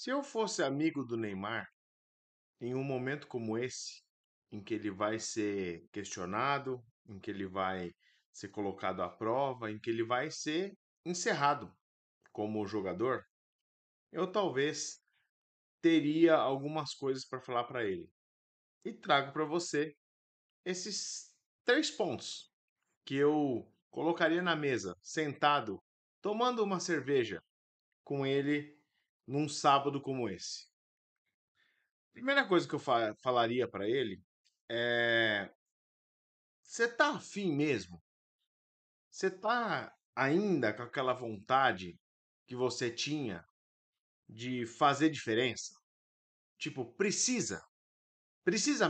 Se eu fosse amigo do Neymar, em um momento como esse, em que ele vai ser questionado, em que ele vai ser colocado à prova, em que ele vai ser encerrado como jogador, eu talvez teria algumas coisas para falar para ele. E trago para você esses 3 pontos que eu colocaria na mesa, sentado, tomando uma cerveja com ele num sábado como esse. Primeira coisa que eu falaria para ele é: você tá afim mesmo? Você tá ainda com aquela vontade que você tinha de fazer diferença? Tipo, precisa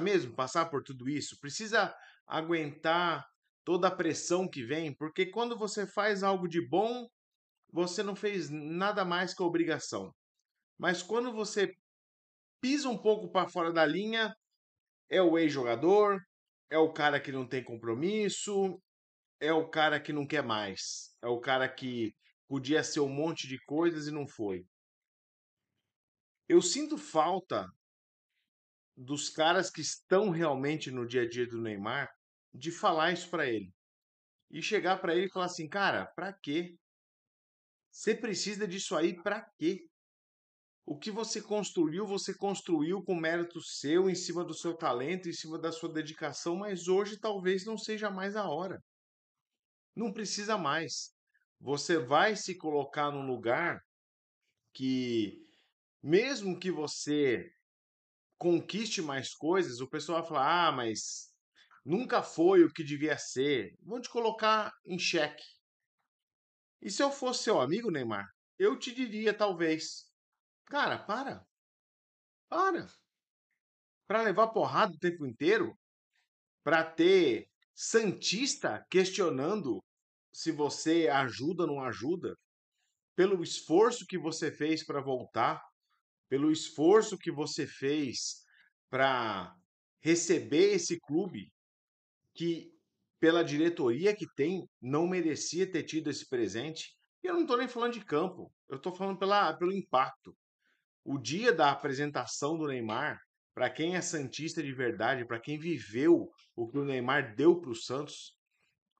mesmo passar por tudo isso? Precisa aguentar toda a pressão que vem? Porque quando você faz algo de bom, você não fez nada mais que a obrigação. Mas quando você pisa um pouco para fora da linha, é o ex-jogador, é o cara que não tem compromisso, é o cara que não quer mais, é o cara que podia ser um monte de coisas e não foi. Eu sinto falta dos caras que estão realmente no dia a dia do Neymar de falar isso pra ele e chegar pra ele e falar assim, cara, pra quê? Você precisa disso aí pra quê? O que você construiu com mérito seu, em cima do seu talento, em cima da sua dedicação, mas hoje talvez não seja mais a hora. Não precisa mais. Você vai se colocar num lugar que, mesmo que você conquiste mais coisas, o pessoal vai falar: ah, mas nunca foi o que devia ser. Vão te colocar em xeque. E se eu fosse seu amigo, Neymar, eu te diria, talvez: cara, para. Para levar porrada o tempo inteiro, para ter santista questionando se você ajuda ou não ajuda, pelo esforço que você fez para voltar, pelo esforço que você fez para receber esse clube que, pela diretoria que tem, não merecia ter tido esse presente. E eu não estou nem falando de campo, eu estou falando pelo impacto. O dia da apresentação do Neymar, para quem é santista de verdade, para quem viveu o que o Neymar deu para o Santos,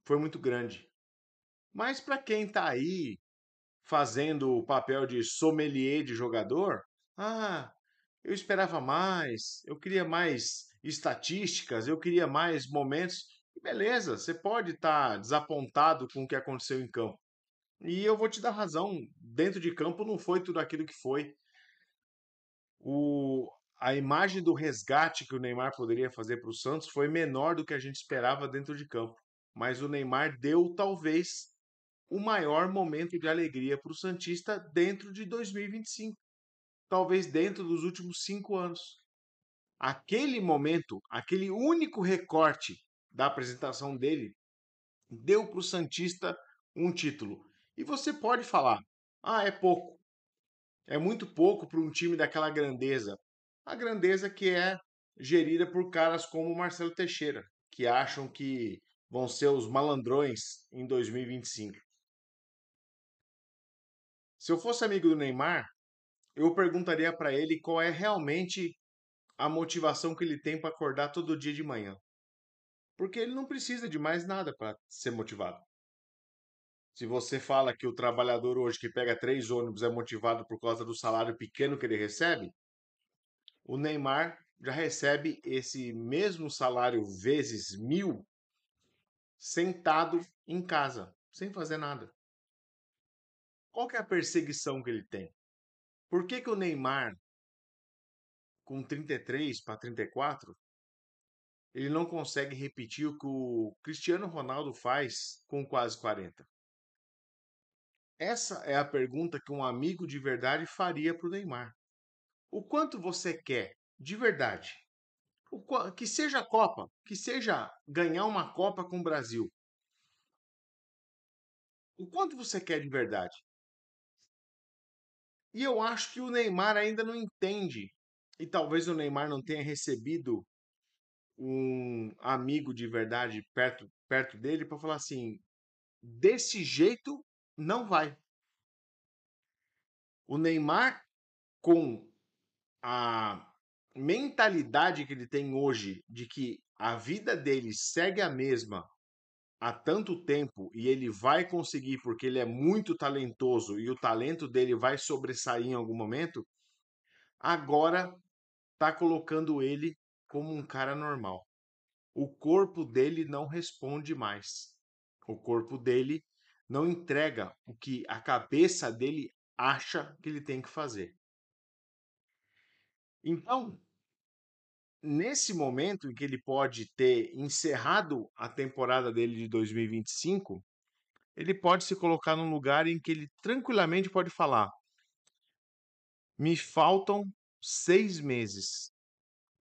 foi muito grande. Mas para quem está aí fazendo o papel de sommelier de jogador, ah, eu esperava mais, eu queria mais estatísticas, eu queria mais momentos. E beleza, você pode estar desapontado com o que aconteceu em campo. E eu vou te dar razão, dentro de campo não foi tudo aquilo que foi. O, a imagem do resgate que o Neymar poderia fazer para o Santos foi menor do que a gente esperava dentro de campo. Mas o Neymar deu talvez o maior momento de alegria para o Santista dentro de 2025, talvez dentro dos últimos 5 anos. Aquele momento, aquele único recorte da apresentação dele, deu para o Santista um título. E você pode falar: ah, é pouco, é muito pouco para um time daquela grandeza. A grandeza que é gerida por caras como o Marcelo Teixeira, que acham que vão ser os malandrões em 2025. Se eu fosse amigo do Neymar, eu perguntaria para ele qual é realmente a motivação que ele tem para acordar todo dia de manhã. Porque ele não precisa de mais nada para ser motivado. Se você fala que o trabalhador hoje que pega 3 ônibus é motivado por causa do salário pequeno que ele recebe, o Neymar já recebe esse mesmo salário vezes 1.000 sentado em casa, sem fazer nada. Qual que é a perseguição que ele tem? Por que o Neymar, com 33 para 34, ele não consegue repetir o que o Cristiano Ronaldo faz com quase 40? Essa é a pergunta que um amigo de verdade faria para o Neymar. O quanto você quer de verdade? Que seja a Copa, que seja ganhar uma Copa com o Brasil. O quanto você quer de verdade? E eu acho que o Neymar ainda não entende. E talvez o Neymar não tenha recebido um amigo de verdade perto dele para falar assim: desse jeito não vai. O Neymar com a mentalidade que ele tem hoje de que a vida dele segue a mesma há tanto tempo e ele vai conseguir porque ele é muito talentoso e o talento dele vai sobressair em algum momento, agora tá colocando ele como um cara normal. O corpo dele não responde mais. O corpo dele não entrega o que a cabeça dele acha que ele tem que fazer. Então, nesse momento em que ele pode ter encerrado a temporada dele de 2025, ele pode se colocar num lugar em que ele tranquilamente pode falar: me faltam 6 meses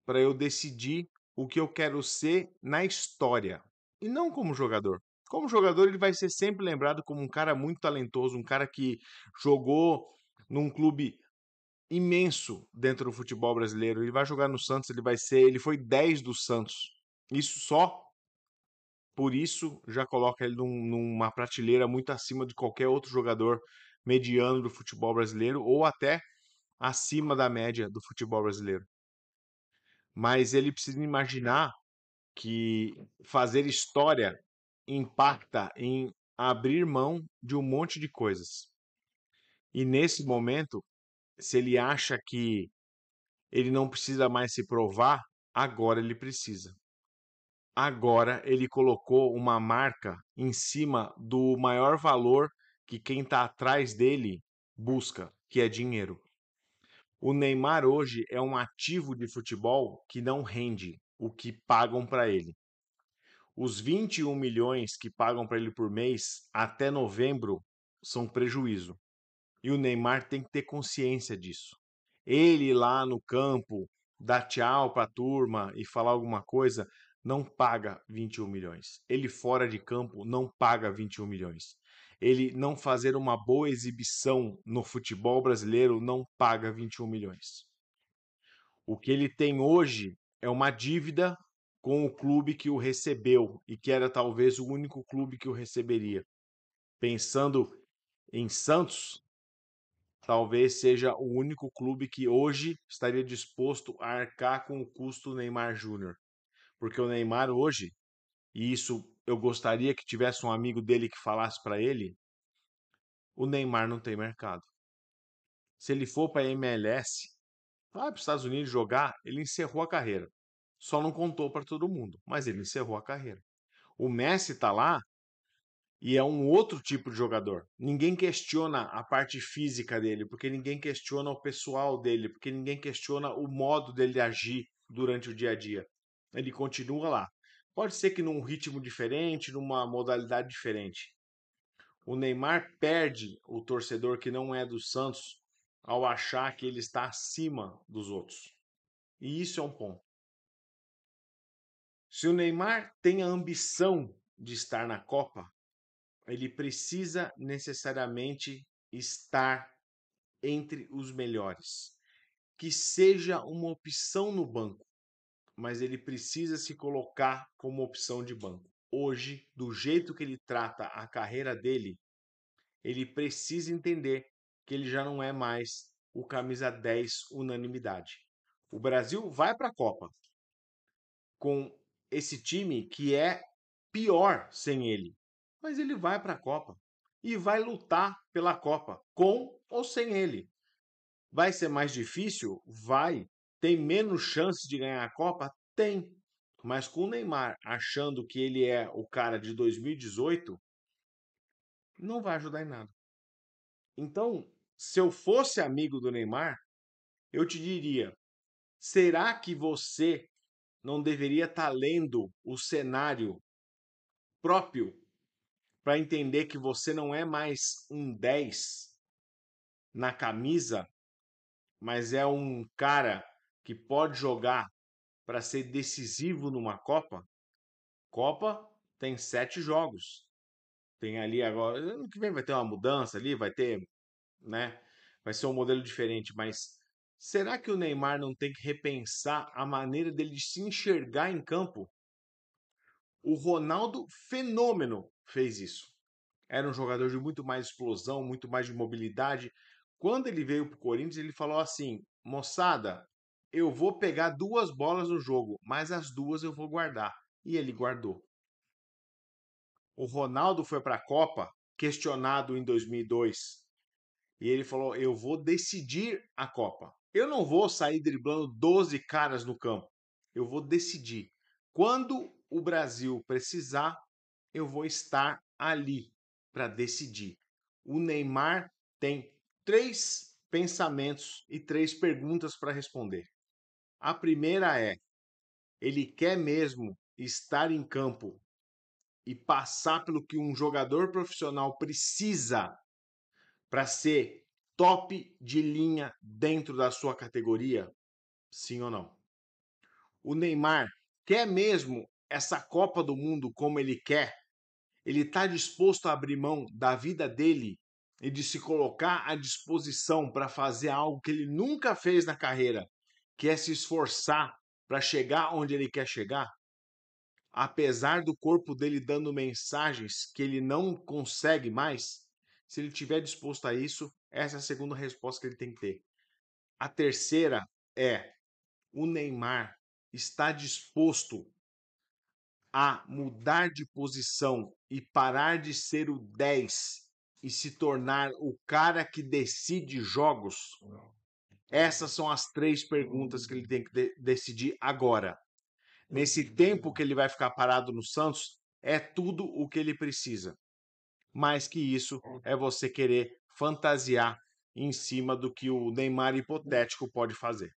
para eu decidir o que eu quero ser na história. E não como jogador. Como jogador, ele vai ser sempre lembrado como um cara muito talentoso, um cara que jogou num clube imenso dentro do futebol brasileiro. Ele vai jogar no Santos, ele foi 10 do Santos. Isso só por isso já coloca ele numa prateleira muito acima de qualquer outro jogador mediano do futebol brasileiro ou até acima da média do futebol brasileiro. Mas ele precisa imaginar que fazer história impacta em abrir mão de um monte de coisas. E nesse momento, se ele acha que ele não precisa mais se provar, agora ele precisa. Agora ele colocou uma marca em cima do maior valor que quem está atrás dele busca, que é dinheiro. O Neymar hoje é um ativo de futebol que não rende o que pagam para ele. Os 21 milhões que pagam para ele por mês até novembro são prejuízo. E o Neymar tem que ter consciência disso. Ele lá no campo, dar tchau para a turma e falar alguma coisa, não paga 21 milhões. Ele fora de campo não paga 21 milhões. Ele não fazer uma boa exibição no futebol brasileiro não paga 21 milhões. O que ele tem hoje é uma dívida com o clube que o recebeu e que era talvez o único clube que o receberia. Pensando em Santos, talvez seja o único clube que hoje estaria disposto a arcar com o custo do Neymar Júnior. Porque o Neymar hoje, e isso eu gostaria que tivesse um amigo dele que falasse para ele, o Neymar não tem mercado. Se ele for para a MLS, vai para os Estados Unidos jogar, ele encerrou a carreira. Só não contou para todo mundo, mas ele encerrou a carreira. O Messi está lá e é um outro tipo de jogador. Ninguém questiona a parte física dele, porque ninguém questiona o pessoal dele, porque ninguém questiona o modo dele agir durante o dia a dia. Ele continua lá. Pode ser que num ritmo diferente, numa modalidade diferente. O Neymar perde o torcedor que não é do Santos ao achar que ele está acima dos outros. E isso é um ponto. Se o Neymar tem a ambição de estar na Copa, ele precisa necessariamente estar entre os melhores. Que seja uma opção no banco, mas ele precisa se colocar como opção de banco. Hoje, do jeito que ele trata a carreira dele, ele precisa entender que ele já não é mais o camisa 10 unanimidade. O Brasil vai para a Copa com esse time que é pior sem ele. Mas ele vai para a Copa e vai lutar pela Copa, com ou sem ele. Vai ser mais difícil? Vai. Tem menos chances de ganhar a Copa? Tem. Mas com o Neymar achando que ele é o cara de 2018, não vai ajudar em nada. Então, se eu fosse amigo do Neymar, eu te diria: será que você não deveria estar lendo o cenário próprio para entender que você não é mais um 10 na camisa, mas é um cara que pode jogar para ser decisivo numa Copa? Copa tem 7 jogos. Tem ali agora, ano que vem vai ter uma mudança ali, vai ter, né? Vai ser um modelo diferente, mas será que o Neymar não tem que repensar a maneira dele de se enxergar em campo? O Ronaldo Fenômeno fez isso. Era um jogador de muito mais explosão, muito mais de mobilidade. Quando ele veio para o Corinthians, ele falou assim: moçada, eu vou pegar 2 bolas no jogo, mas as 2 eu vou guardar. E ele guardou. O Ronaldo foi para a Copa, questionado em 2002, e ele falou: eu vou decidir a Copa. Eu não vou sair driblando 12 caras no campo. Eu vou decidir. Quando o Brasil precisar, eu vou estar ali para decidir. O Neymar tem 3 pensamentos e 3 perguntas para responder. A primeira é: ele quer mesmo estar em campo e passar pelo que um jogador profissional precisa para ser top de linha dentro da sua categoria? Sim ou não? O Neymar quer mesmo essa Copa do Mundo como ele quer? Ele está disposto a abrir mão da vida dele e de se colocar à disposição para fazer algo que ele nunca fez na carreira, que é se esforçar para chegar onde ele quer chegar? Apesar do corpo dele dando mensagens que ele não consegue mais, se ele estiver disposto a isso, essa é a segunda resposta que ele tem que ter. A terceira é: o Neymar está disposto a mudar de posição e parar de ser o 10 e se tornar o cara que decide jogos? Essas são as 3 perguntas que ele tem que decidir agora. Nesse tempo que ele vai ficar parado no Santos, é tudo o que ele precisa. Mais que isso, é você querer fantasiar em cima do que o Neymar hipotético pode fazer.